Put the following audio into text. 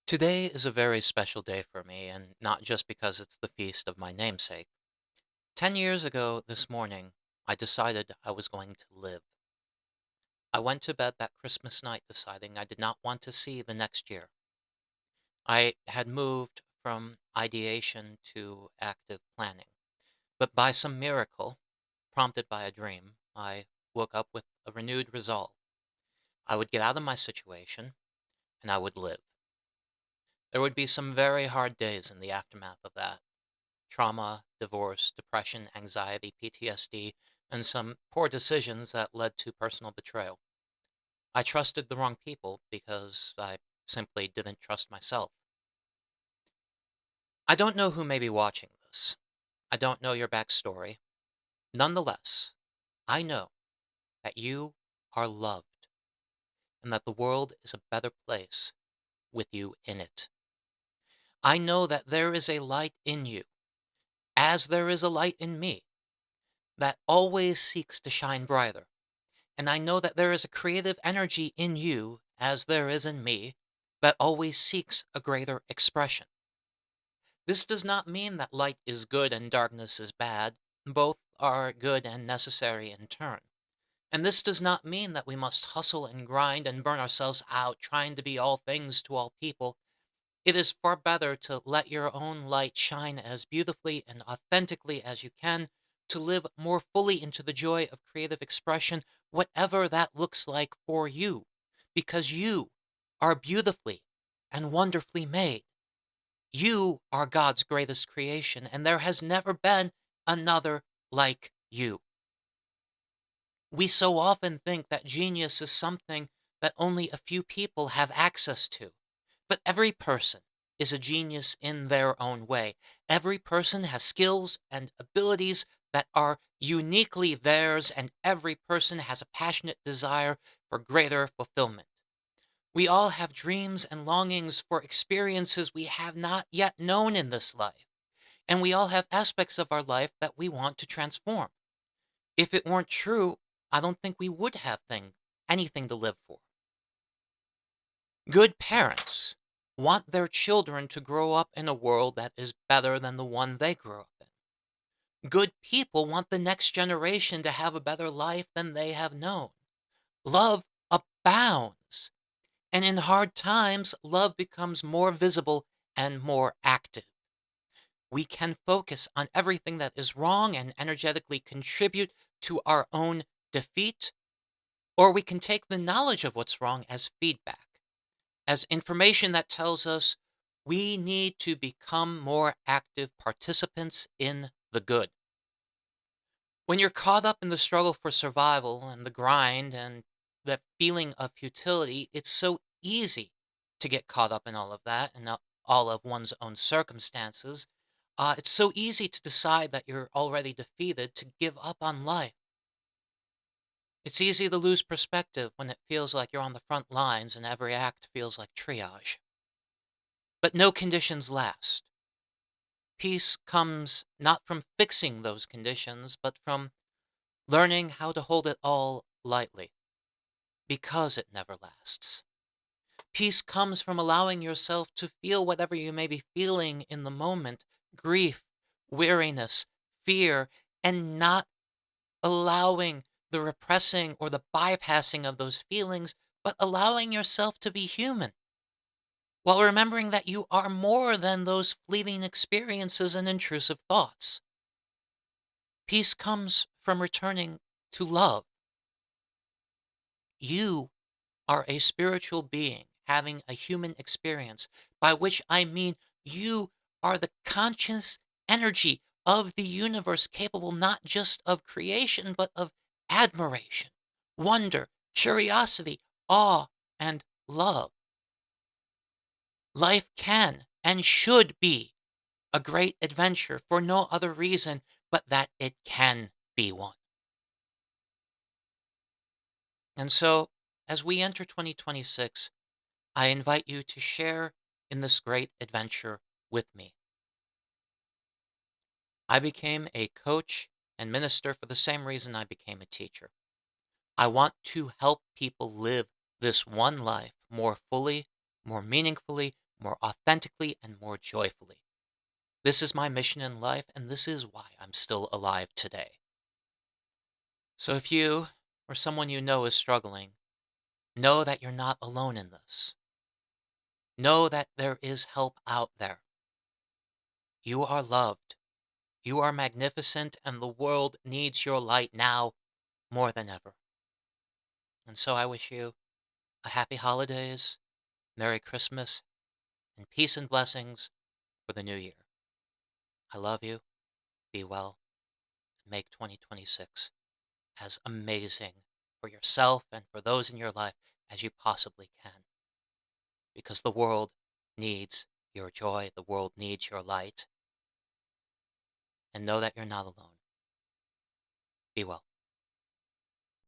Today is a very special day for me, and not just because it's the feast of my namesake. 10 years ago this morning, I decided I was going to live. I went to bed that Christmas night deciding I did not want to see the next year. I had moved from ideation to active planning, but by some miracle, prompted by a dream, I woke up with a renewed resolve. I would get out of my situation and I would live. There would be some very hard days in the aftermath of that. Trauma, divorce, depression, anxiety, PTSD, and some poor decisions that led to personal betrayal. I trusted the wrong people because I simply didn't trust myself. I don't know who may be watching this. I don't know your backstory. Nonetheless, I know that you are loved and that the world is a better place with you in it. I know that there is a light in you, as there is a light in me, that always seeks to shine brighter. And I know that there is a creative energy in you, as there is in me, that always seeks a greater expression. This does not mean that light is good and darkness is bad. Both are good and necessary in turn. And this does not mean that we must hustle and grind and burn ourselves out trying to be all things to all people. It is far better to let your own light shine as beautifully and authentically as you can, to live more fully into the joy of creative expression, whatever that looks like for you, because you are beautifully and wonderfully made. You are God's greatest creation, and there has never been another like you. We so often think that genius is something that only a few people have access to. But every person is a genius in their own way. Every person has skills and abilities that are uniquely theirs, and every person has a passionate desire for greater fulfillment. We all have dreams and longings for experiences we have not yet known in this life, and we all have aspects of our life that we want to transform. If it weren't true, I don't think we would have anything to live for. Good parents want their children to grow up in a world that is better than the one they grew up in. Good people want the next generation to have a better life than they have known. Love abounds, and in hard times, love becomes more visible and more active. We can focus on everything that is wrong and energetically contribute to our own defeat, or we can take the knowledge of what's wrong as feedback, as information that tells us we need to become more active participants in the good. When you're caught up in the struggle for survival and the grind and that feeling of futility, it's so easy to get caught up in all of that and all of one's own circumstances. It's so easy to decide that you're already defeated, to give up on life. It's easy to lose perspective when it feels like you're on the front lines and every act feels like triage. But no conditions last. Peace comes not from fixing those conditions, but from learning how to hold it all lightly, because it never lasts. Peace comes from allowing yourself to feel whatever you may be feeling in the moment: grief, weariness, fear, and not allowing the repressing or the bypassing of those feelings, but allowing yourself to be human, while remembering that you are more than those fleeting experiences and intrusive thoughts. Peace comes from returning to love. You are a spiritual being having a human experience, by which I mean you are the conscious energy of the universe, capable not just of creation, but of admiration, wonder, curiosity, awe, and love. Life can and should be a great adventure for no other reason but that it can be one. And so, as we enter 2026, I invite you to share in this great adventure with me. I became a coach and minister for the same reason I became a teacher. I want to help people live this one life more fully, more meaningfully, more authentically, and more joyfully. This is my mission in life, and this is why I'm still alive today. So if you or someone you know is struggling, know that you're not alone in this. Know that there is help out there. You are loved. You are magnificent, and the world needs your light now more than ever. And so I wish you a happy holidays, Merry Christmas, and peace and blessings for the new year. I love you. Be well. Make 2026 as amazing for yourself and for those in your life as you possibly can. Because the world needs your joy, the world needs your light, and know that you're not alone. Be well.